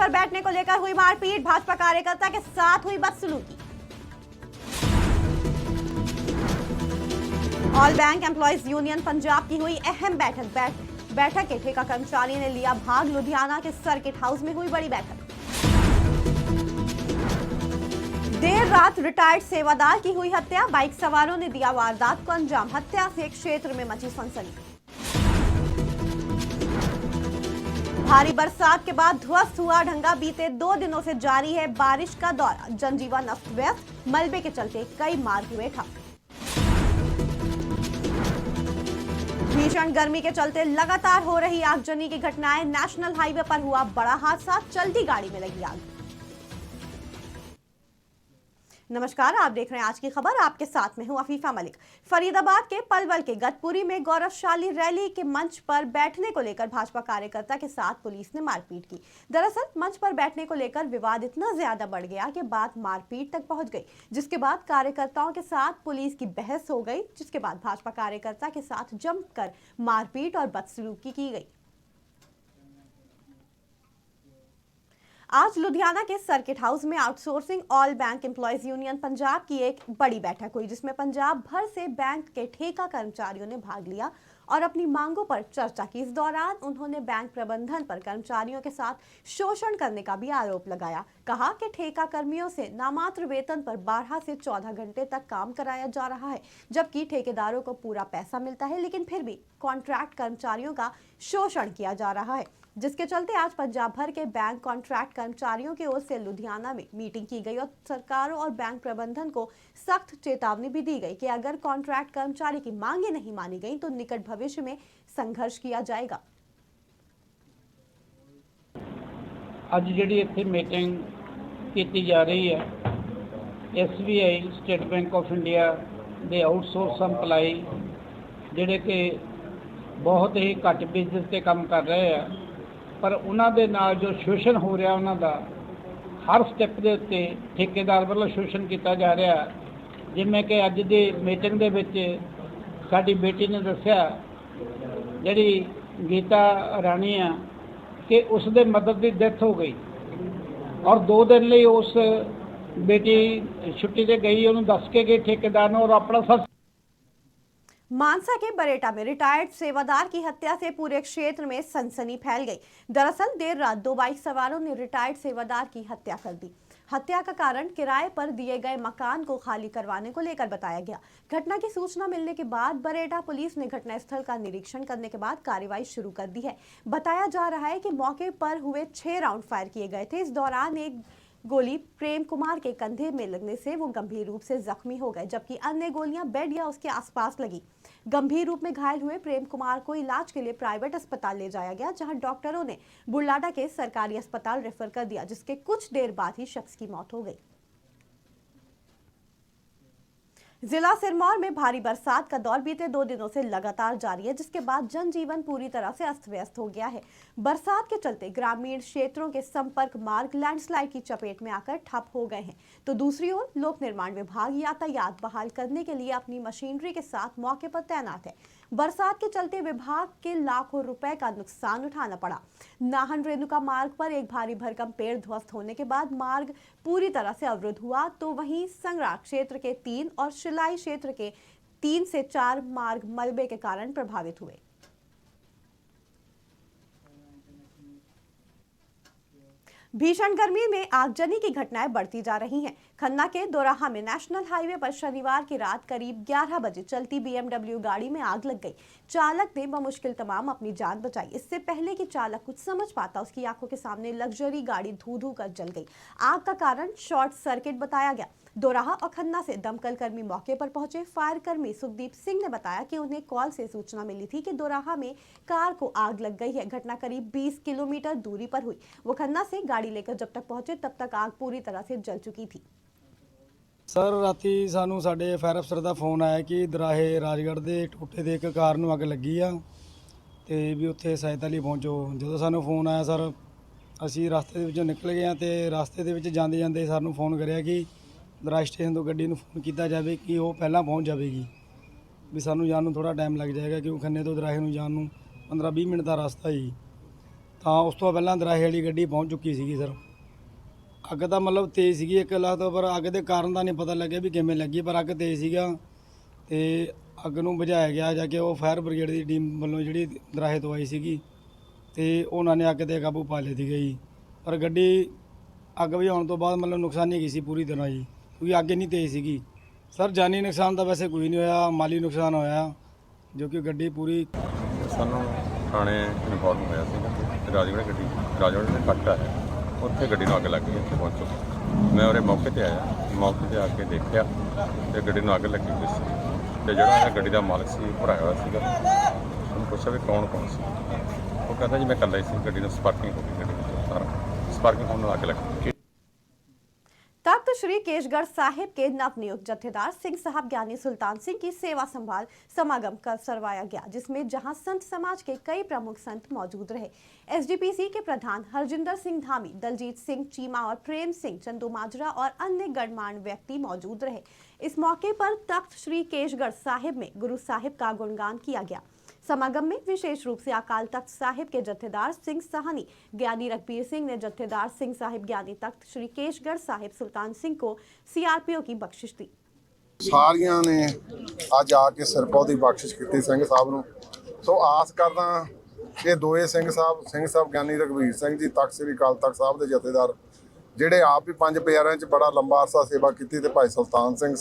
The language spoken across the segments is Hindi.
पर बैठने को लेकर हुई मारपीट, भाजपा कार्यकर्ता के साथ हुई बदसलूकी। All bank employees union Punjab की हुई अहम बैठक के ठेका कर्मचारी ने लिया भाग। लुधियाना के सर्किट हाउस में हुई बड़ी बैठक। देर रात रिटायर्ड सेवादार की हुई हत्या, बाइक सवारों ने दिया वारदात को अंजाम। हत्या से क्षेत्र में मची सनसनी। भारी बरसात के बाद ध्वस्त हुआ ढंगा, बीते 2 दिनों से जारी है बारिश का दौर। जनजीवन अस्त व्यस्त, मलबे के चलते कई मार्ग हुए ठप। भीषण गर्मी के चलते लगातार हो रही आगजनी की घटनाएं। नेशनल हाईवे पर हुआ बड़ा हादसा, चलती गाड़ी में लगी आग। नमस्कार, आप देख रहे हैं आज की खबर। आपके साथ में हूं अफीफा मलिक। फरीदाबाद के पलवल के गतपुरी में गौरवशाली रैली के मंच पर बैठने को लेकर भाजपा कार्यकर्ता के साथ पुलिस ने मारपीट की। दरअसल मंच पर बैठने को लेकर विवाद इतना ज्यादा बढ़ गया कि बात मारपीट तक पहुंच गई, जिसके बाद कार्यकर्ताओं के साथ पुलिस की बहस हो गई, जिसके बाद भाजपा कार्यकर्ता के साथ जमकर मारपीट और बदसलूकी की गई। आज लुधियाना के सर्किट हाउस में outsourcing all bank employees union Punjab की एक बड़ी बैठक हुई, जिसमें पंजाब भर से बैंक के ठेका कर्मचारियों ने भाग लिया और अपनी मांगों पर चर्चा की। इस दौरान उन्होंने बैंक प्रबंधन पर कर्मचारियों के साथ शोषण करने का भी आरोप लगाया। कहा कि ठेका कर्मियों से नामात्र वेतन पर 12 से 14 घंटे तक काम कराया जा रहा है, जबकि ठेकेदारों को पूरा पैसा मिलता है, लेकिन फिर भी कॉन्ट्रैक्ट कर्मचारियों का शोषण किया जा रहा है, जिसके चलते आज पंजाब भर के बैंक कॉन्ट्रैक्ट कर्मचारियों की ओर से लुधियाना में मीटिंग की गई और सरकारों और बैंक प्रबंधन को सख्त चेतावनी भी दी गई कि अगर कॉन्ट्रैक्ट कर्मचारी की मांगें नहीं मानी गई तो निकट भविष्य में संघर्ष किया जाएगा। आज जिहड़ी इत्थे मीटिंग की जा रही है, SBI State Bank of India दे आउटसोर्स एम्प्लॉय जिहड़े कि बहुत ही घट बिजनेस ते काम कर रहे हैं, पर उन्हां दे नाल जो शोषण हो रहा उन्हां दा हर स्टैप के उत्ते ठेकेदार वालों शोषण किया जा रहा। जिवें कि अज की मीटिंग दे विच साडी बेटी ने दस्सिया, जिहड़ी गीता राणी आ, कि उस दे मदद की डेथ हो गई और 2 दिन लिए उस बेटी छुट्टी से गई, उन्होंने दस के गई ठेकेदार ने, और अपना सब। मानसा के बरेटा में रिटायर्ड सेवादार की हत्या से पूरे क्षेत्र में सनसनी फैल गई। दरअसल देर रात 2 बाइक सवारों ने रिटायर्ड सेवादार की हत्या कर दी। हत्या का कारण किराए पर दिए गए मकान को खाली करवाने को लेकर बताया गया। घटना की सूचना मिलने के बाद बरेटा पुलिस ने घटनास्थल का निरीक्षण करने के बाद कार्रवाई शुरू कर दी है। बताया जा रहा है कि मौके पर हुए 6 राउंड फायर किए गए थे। इस दौरान एक गोली प्रेम कुमार के कंधे में लगने से वो गंभीर रूप से जख्मी हो गए, जबकि अन्य गोलियां बेड या उसके आसपास लगी। गंभीर रूप में घायल हुए प्रेम कुमार को इलाज के लिए प्राइवेट अस्पताल ले जाया गया, जहां डॉक्टरों ने बुढ़लाडा के सरकारी अस्पताल रेफर कर दिया, जिसके कुछ देर बाद ही शख्स की मौत हो गई। जिला सिरमौर में भारी बरसात का दौर बीते 2 दिनों से लगातार जारी है, जिसके बाद जनजीवन पूरी तरह से अस्त व्यस्त हो गया है। बरसात के चलते ग्रामीण क्षेत्रों के संपर्क मार्ग लैंडस्लाइड की चपेट में आकर ठप हो गए हैं, तो दूसरी ओर लोक निर्माण विभाग यातायात बहाल करने के लिए अपनी मशीनरी के साथ मौके पर तैनात है। बरसात के चलते विभाग के लाखों रुपए का नुकसान उठाना पड़ा। नाहन रेणुका मार्ग पर एक भारी भरकम पेड़ ध्वस्त होने के बाद मार्ग पूरी तरह से अवरुद्ध हुआ, तो वहीं संगरा क्षेत्र के 3 और शिलाई क्षेत्र के 3 से 4 मार्ग मलबे के कारण प्रभावित हुए। भीषण गर्मी में आगजनी की घटनाएं बढ़ती जा रही हैं। खन्ना के दोराहा में नेशनल हाईवे पर शनिवार की रात करीब 11 बजे चलती BMW गाड़ी में आग लग गई। चालक ने बमुश्किल तमाम अपनी जान बचाई। इससे पहले कि चालक कुछ समझ पाता, उसकी आंखों के सामने लग्जरी गाड़ी धू धू कर जल गई। आग का कारण शॉर्ट सर्किट बताया गया। दोराहा और खन्ना से दमकल कर्मी मौके पर पहुंचे। फायर कर्मी सुखदीप सिंह ने बताया कि उन्हें कॉल से सूचना मिली थी कि दोराहा में कार को आग लग गई है। घटना करीब 20 किलोमीटर दूरी पर हुई। वो खन्ना से गाड़ी लेकर जब तक पहुंचे तब तक आग पूरी तरह से जल चुकी थी। सर राती सानू साडे फायर अफसर का फोन आया कि दराहे राजगढ़ के टोटे के एक कार नूं अग लगी आ ते भी उत्थे सहायता लई पहुंचो। जो सानू फोन आया सर असी रास्ते दे विचों निकल गए तो रास्ते दे विच जांदे जांदे सानू फोन करिया कि दराह स्टेशन तो गड्डी नूं फोन किया जाए कि वो पहला पहुंच जाएगी, भी सानू जान नूं थोड़ा टाइम लग जाएगा क्योंकि खन्ने तो दराहे नूं जान नूं 15-20 मिनट का रास्ता ही। ਤਾਂ ਉਸ ਤੋਂ ਪਹਿਲਾਂ ਦਰਾਹੇ ਵਾਲੀ ਗੱਡੀ ਪਹੁੰਚ ਚੁੱਕੀ ਸੀਗੀ ਸਰ। ਅੱਗ ਤਾਂ ਮਤਲਬ ਤੇਜ਼ ਸੀਗੀ 1 ਲੱਖ ਤੋਂ, ਪਰ ਅੱਗ ਦੇ ਕਾਰਨ ਦਾ ਨਹੀਂ ਪਤਾ ਲੱਗਿਆ ਵੀ ਕਿਵੇਂ ਲੱਗੀ, ਪਰ ਅੱਗ ਤੇਜ਼ ਸੀਗਾ ਤੇ ਅੱਗ ਨੂੰ ਬੁਝਾਇਆ ਗਿਆ ਜਾ ਕੇ। ਉਹ ਫਾਇਰ ਬ੍ਰਿਗੇਡ ਦੀ ਟੀਮ ਵੱਲੋਂ ਜਿਹੜੀ ਦਰਾਹੇ ਤੋਂ ਆਈ ਸੀਗੀ ਤੇ ਉਹਨਾਂ ਨੇ ਅੱਗ 'ਤੇ ਕਾਬੂ ਪਾ ਲਿਆ ਸੀਗਾ ਜੀ। ਪਰ ਗੱਡੀ ਅੱਗ ਬੁਝਾਉਣ ਤੋਂ ਬਾਅਦ ਮਤਲਬ ਨੁਕਸਾਨ ਨਹੀਂ ਗਈ ਸੀ ਪੂਰੀ ਤਰ੍ਹਾਂ ਜੀ, ਕਿਉਂਕਿ ਅੱਗ ਇੰਨੀ ਤੇਜ਼ ਸੀਗੀ। ਸਰ ਜਾਨੀ ਨੁਕਸਾਨ ਤਾਂ ਵੈਸੇ ਕੋਈ ਨਹੀਂ ਹੋਇਆ, ਮਾਲੀ ਨੁਕਸਾਨ ਹੋਇਆ ਜੋ ਕਿ ਗੱਡੀ ਪੂਰੀ। ਸਾਨੂੰ ਥਾਣੇ ਇਨਫੋਰਮ ਹੋਇਆ ਸੀਗਾ ਕਿ ਰਾਜਗੜ੍ਹ ਦੇ ਕੱਟਾ ਹੈ, ਉੱਥੇ ਗੱਡੀ ਨੂੰ ਅੱਗ ਲੱਗ ਗਈ। ਇੱਥੇ ਪਹੁੰਚੋ, ਮੈਂ ਉਹਦੇ ਮੌਕੇ ਤੇ ਆਇਆ, ਮੌਕੇ ਤੇ ਆ ਕੇ ਦੇਖਿਆ ਤੇ ਗੱਡੀ ਨੂੰ ਅੱਗ ਲੱਗੀ ਹੋਈ ਸੀ ਤੇ ਜਿਹੜਾ ਇਹ ਗੱਡੀ ਦਾ ਮਾਲਕ ਸੀ ਭਰਾਇਆ ਹੋਇਆ ਸੀਗਾ। ਉਹਨੂੰ ਪੁੱਛਿਆ ਵੀ ਕੌਣ ਸੀ, ਉਹ ਕਹਿੰਦਾ ਜੀ ਮੈਂ ਇਕੱਲਾ ਹੀ ਸੀ। ਗੱਡੀ ਨੂੰ ਸਪਾਰਕਿੰਗ ਹੋ ਗਈ, ਗੱਡੀ ਵਿੱਚ ਸਾਰਾ ਸਪਾਰਕਿੰग ਹੋਣ ਨਾਲ ਅੱਗ ਲੱਗ ਗਈ। तख्त श्री केशगढ़ साहिब के नवनियुक्त जत्थेदार सिंह साहब ज्ञानी सुल्तान सिंह की सेवा संभाल समागम करवाया गया, जिसमें जहां संत समाज के कई प्रमुख संत मौजूद रहे। एसजीपीसी के प्रधान हरजिंदर सिंह धामी, दलजीत सिंह चीमा और प्रेम सिंह चंदू माजरा और अन्य गणमान्य व्यक्ति मौजूद रहे। इस मौके पर तख्त श्री केशगढ़ साहिब में गुरु साहिब का गुणगान किया गया। समागम में विशेष रूप से अकाल तख्त साहिब के जत्थेदार सिंह साहनी ज्ञानी रघबीर सिंह ने जत्थेदार सिंह साहिब ज्ञानी तख्त श्री केशगढ़ साहिब सुल्तान सिंह को सीआरपीओ की बख्शिश दी। ਸਾਰੀਆਂ ਨੇ ਅੱਜ ਆ ਕੇ ਸਿਰਪਾਉ ਦੀ ਬਖਸ਼ਿਸ਼ ਕੀਤੀ ਸਿੰਘ ਸਾਹਿਬ ਨੂੰ। ਸੋ ਆਸ ਕਰਦਾ ਕਿ ਦੋਏ ਸਿੰਘ ਸਾਹਿਬ ਗਿਆਨੀ ਰਘਬੀਰ ਸਿੰਘ ਜੀ ਤਖਤ ਸ੍ਰੀ ਅਕਾਲ ਤਖਤ ਸਾਹਿਬ ਦੇ ਜਥੇਦਾਰ, ਜਿਹੜੇ ਆਪ ਵੀ 5 ਪਿਆਰਿਆਂ 'ਚ ਬੜਾ ਲੰਬਾ ਅਰਸਾ ਸੇਵਾ ਕੀਤੀ, ਤੇ ਭਾਈ ਸੁਲਤਾਨ ਸਿੰਘ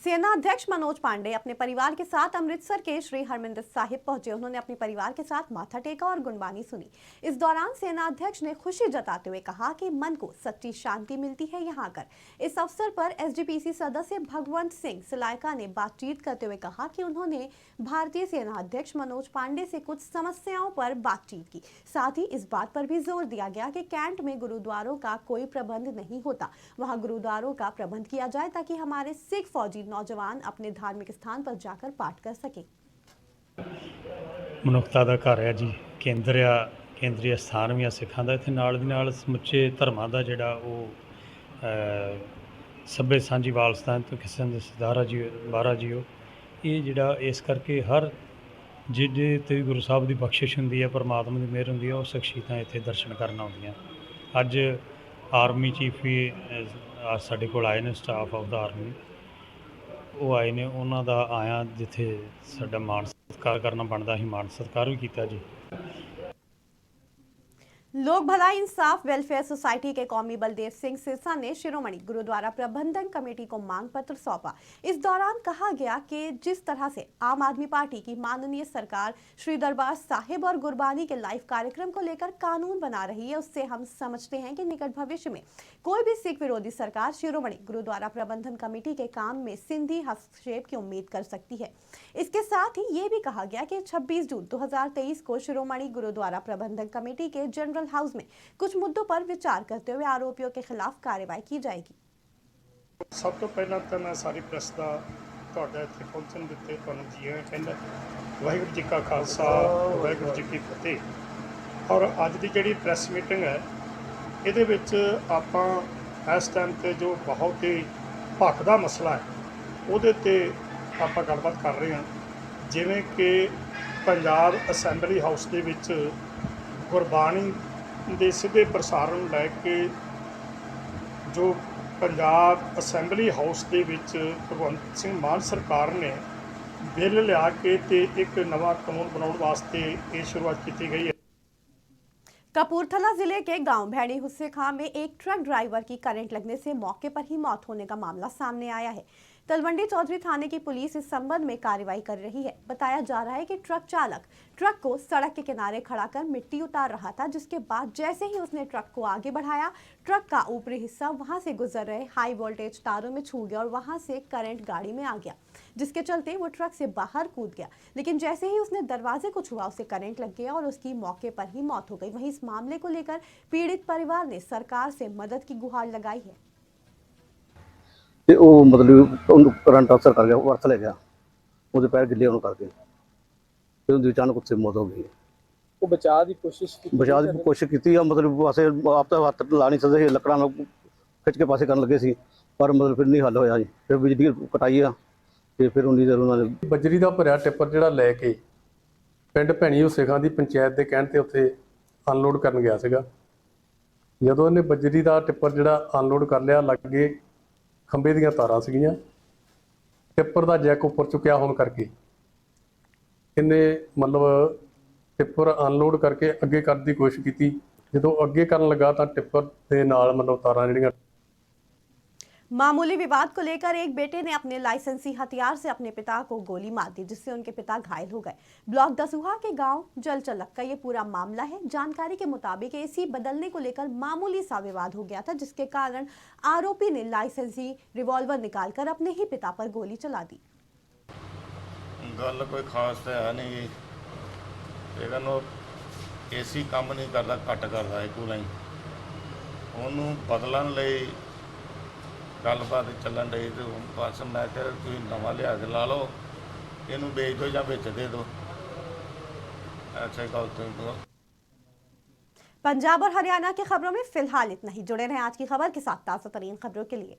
सेना अध्यक्ष मनोज पांडे अपने परिवार के साथ अमृतसर के श्री हरमिंदर साहिब पहुंचे। उन्होंने अपने परिवार के साथ माथा टेका और गुणवाणी सुनी। इस दौरान सेना अध्यक्ष ने खुशी जताते हुए कहा कि मन को सच्ची शांति मिलती है यहाँ आकर। इस अवसर पर एसजीपीसी सदस्य भगवंत सिंह सिलायका ने बातचीत करते हुए कहा कि उन्होंने भारतीय सेना अध्यक्ष मनोज पांडे से कुछ समस्याओं पर बातचीत की। साथ ही इस बात पर भी जोर दिया गया कि कैंट में गुरुद्वारों का कोई प्रबंध नहीं होता, वहाँ गुरुद्वारों का प्रबंध किया जाए ताकि हमारे सिख फौजी नौजवान अपने धार्मिक स्थान पर जाकर पाठ कर सके। ਮਨੁੱਖਤਾ ਦਾ ਘਰ ਹੈ ਜੀ, ਕੇਂਦਰ ਆ, ਕੇਂਦਰੀ ਸਥਾਨ ਵੀ ਆ ਸਿੱਖਾਂ ਦਾ। ਇੱਥੇ ਨਾਲ ਦੀ ਨਾਲ ਸਮੁੱਚੇ ਧਰਮਾਂ ਦਾ ਜਿਹੜਾ ਉਹ ਸੱਭੇ ਸਾਂਝੀ ਵਾਲਸਤਾਨ ਤੋਂ ਕਿਸਮ ਦੇ ਸਰਦਾਰਾ ਜੀ ਮਹਾਰਾਜ ਜੀ ਇਹ ਜਿਹੜਾ ਇਸ ਕਰਕੇ ਹਰ ਜਿਹਦੇ ਤੇ ਗੁਰੂ ਸਾਹਿਬ ਦੀ ਬਖਸ਼ਿਸ਼ ਹੁੰਦੀ ਹੈ, ਪਰਮਾਤਮਾ ਦੀ ਮਿਹਰ ਹੁੰਦੀ ਹੈ, ਉਹ ਸ਼ਖਸੀਅਤਾਂ ਇੱਥੇ ਦਰਸ਼ਨ ਕਰਨ ਆਉਂਦੀਆਂ। ਅੱਜ ਆਰਮੀ ਚੀਫ ਵੀ ਸਾਡੇ ਕੋਲ ਆਏ ਨੇ, ਸਟਾਫ ਆਫ ਦਾ ਆਰਮੀ ਉਹ ਆਏ ਨੇ। ਉਹਨਾਂ ਦਾ ਆਇਆ ਜਿੱਥੇ ਸਾਡਾ ਮਾਣ ਸਤਿਕਾਰ ਕਰਨਾ ਬਣਦਾ ਸੀ, माण सत्कार भी किया जी। लोक भलाई इंसाफ वेलफेयर सोसाइटी के कौमी बलदेव सिंह सिरसा ने शिरोमणि गुरुद्वारा प्रबंधन कमेटी को मांग पत्र सौंपा। इस दौरान कहा गया कि जिस तरह से आम आदमी पार्टी की माननीय सरकार श्री दरबार साहिब और गुरबानी के लाइव कार्यक्रम को लेकर कानून बना रही है, उससे हम समझते हैं कि निकट भविष्य में कोई भी सिख विरोधी सरकार शिरोमणि गुरुद्वारा प्रबंधन कमेटी के काम में सिंधी हस्तक्षेप की उम्मीद कर सकती है। इसके साथ ही ये भी कहा गया कि 26 जून 2023 को शिरोमणि गुरुद्वारा प्रबंधन कमेटी के जनरल हाउस में कुछ मुद्दों पर विचार करते हुए आरोपियों के खिलाफ कार्रवाई की जाएगी। सब तो पहला तो मैं सारी प्रेस का ਤੁਹਾਡਾ ਇੱਥੇ ਪਹੁੰਚਣ ਦਿੱਤੇ ਤੁਹਾਨੂੰ ਜੀ ਆਇਆਂ ਕਹਿੰਦਾ। ਵਾਹਿਗੁਰੂ ਜੀ ਕਾ ਖਾਲਸਾ ਵਾਹਿਗੁਰੂ ਜੀ ਕੀ ਫਤਿਹ। ਔਰ ਅੱਜ ਦੀ ਜਿਹੜੀ ਪ੍ਰੈਸ ਮੀਟਿੰਗ ਹੈ ਇਹਦੇ ਵਿੱਚ ਆਪਾਂ ਇਸ ਟਾਈਮ ਤੇ ਜੋ ਬਹੁਤ ਹੀ ਭਖਦਾ ਮਸਲਾ ਹੈ ਉਹਦੇ ਤੇ ਆਪਾਂ ਗੱਲਬਾਤ ਕਰ ਰਹੇ ਹਾਂ। ਜਿਵੇਂ ਕਿ ਪੰਜਾਬ ਅਸੈਂਬਲੀ ਹਾਊਸ ਦੇ ਵਿੱਚ ਗੁਰਬਾਣੀ ਦੇ ਸਿੱਧੇ ਪ੍ਰਸਾਰਣ ਨੂੰ ਲੈ ਕੇ ਜੋ ਪੰਜਾਬ ਅਸੈਂਬਲੀ ਹਾਊਸ ਦੇ ਵਿੱਚ ਭਗਵੰਤ ਸਿੰਘ ਮਾਨ ਸਰਕਾਰ ਨੇ ਬਿੱਲ ਲਿਆ ਕੇ ਤੇ ਇੱਕ ਨਵਾਂ ਕਾਨੂੰਨ ਬਣਾਉਣ ਵਾਸਤੇ ਇਹ ਸ਼ੁਰੂਆਤ ਕੀਤੀ ਗਈ ਹੈ। कपूरथला जिले के गांव भैड़ी हुस्से खां में एक ट्रक ड्राइवर की करंट लगने से मौके पर ही मौत होने का मामला सामने आया है। तलवंडी चौधरी थाने की पुलिस इस संबंध में कार्रवाई कर रही है। बताया जा रहा है कि ट्रक चालक ट्रक को सड़क के किनारे खड़ा कर मिट्टी उतार रहा था, जिसके बाद जैसे ही उसने ट्रक को आगे बढ़ाया, ट्रक का ऊपरी हिस्सा वहां से गुजर रहे हाई वोल्टेज तारों में छू गया और वहां से करंट गाड़ी में आ गया, जिसके चलते वो ट्रक से बाहर कूद गया। लेकिन जैसे ही उसने दरवाजे को छुआ, उसे करंट लग गया और उसकी मौके पर ही मौत हो गई। वहीं इस मामले को लेकर पीड़ित परिवार ने सरकार से मदद की गुहार लगाई है। ਤੇ ਉਹ ਮਤਲਬ ਉਹਨੂੰ ਕਰੰਟ ਅਸਰ ਕਰ ਗਿਆ, ਉਹ ਅਰਥ ਲੈ ਗਿਆ, ਉਹਦੇ ਪੈਰ ਗਿੱਲੇ ਹੋਣ ਕਰਕੇ ਤੇ ਉਹਦੀ ਅਚਾਨਕ ਉੱਥੇ ਮੌਤ ਹੋ ਗਈ। ਉਹ ਬਚਾਅ ਦੀ ਕੋਸ਼ਿਸ਼ ਕੀਤੀ ਆ, ਮਤਲਬ ਪਾਸੇ ਆਪ ਤਾਂ ਹੱਥ ਲਾ ਨਹੀਂ ਸਕਦੇ ਸੀ, ਲੱਕੜਾਂ ਨੂੰ ਖਿੱਚ ਕੇ ਪਾਸੇ ਕਰਨ ਲੱਗੇ ਸੀ, ਪਰ ਮਤਲਬ ਫਿਰ ਨਹੀਂ ਹੱਲ ਹੋਇਆ ਜੀ। ਫਿਰ ਬਿਜਲੀ ਕਟਾਈ ਆ ਤੇ ਫਿਰ ਉਨੀ ਦੇਰ ਉਹਨਾਂ ਨੇ ਬਜਰੀ ਦਾ ਭਰਿਆ ਟਿੱਪਰ ਜਿਹੜਾ ਲੈ ਕੇ ਪਿੰਡ ਭੈਣੀ ਹੁਸੇਖਾਂ ਦੀ ਪੰਚਾਇਤ ਦੇ ਕਹਿਣ ਤੇ ਉੱਥੇ ਅਨਲੋਡ ਕਰਨ ਗਿਆ ਸੀਗਾ। ਜਦੋਂ ਇਹਨੇ ਬਜਰੀ ਦਾ ਟਿੱਪਰ ਜਿਹੜਾ ਅਨਲੋਡ ਕਰ ਲਿਆ, ਲਾਗੇ ਖੰਭੇ ਦੀਆਂ ਤਾਰਾਂ ਸੀਗੀਆਂ, ਟਿੱਪਰ ਦਾ ਜੈਕ ਉੱਪਰ ਚੁੱਕਿਆ ਹੋਣ ਕਰਕੇ ਇਹਨੇ ਮਤਲਬ ਟਿੱਪਰ ਅਨਲੋਡ ਕਰਕੇ ਅੱਗੇ ਕਰਨ ਦੀ ਕੋਸ਼ਿਸ਼ ਕੀਤੀ। ਜਦੋਂ ਅੱਗੇ ਕਰਨ ਲੱਗਾ ਤਾਂ ਟਿੱਪਰ ਦੇ ਨਾਲ ਮਤਲਬ ਤਾਰਾਂ ਜਿਹੜੀਆਂ। मामूली विवाद को लेकर एक बेटे ने अपने लाइसेंसी हथियार से अपने पिता को गोली मार दी, जिससे उनके पिता घायल हो गए। ब्लॉक दसूहा के गांव जलचलक का ये पूरा मामला है। जानकारी के मुताबिक एसी बदलने को लेकर मामूली सा विवाद हो गया था, जिसके कारण आरोपी ने लाइसेंसी रिवॉल्वर निकालकर अपने ही पिता पर गोली चला दी। गल कोई खास तो है नहीं, लेकिन एसी काम नहीं करता, घट करता है कूलिंग। ਉਹਨੂੰ ਬਦਲਣ ਲਈ ਗੱਲਬਾਤ ਚੱਲਣ ਡਈ ਤੇ ਬਸ ਮੈਂ ਕਿਹਾ ਤੁਸੀਂ ਨਵਾਂ ਲਿਆ ਕੇ ਲਾ ਲਓ, ਇਹਨੂੰ ਵੇਚ ਦਿਓ ਜਾਂ ਵਿੱਚ ਦੇ ਦਿਓ। ऐसे ਗੱਲ तो पंजाब और हरियाणा की खबरों में फिलहाल इतना ही। जुड़े रहें आज की खबर के साथ ताज़ा तरीन खबरों के लिए।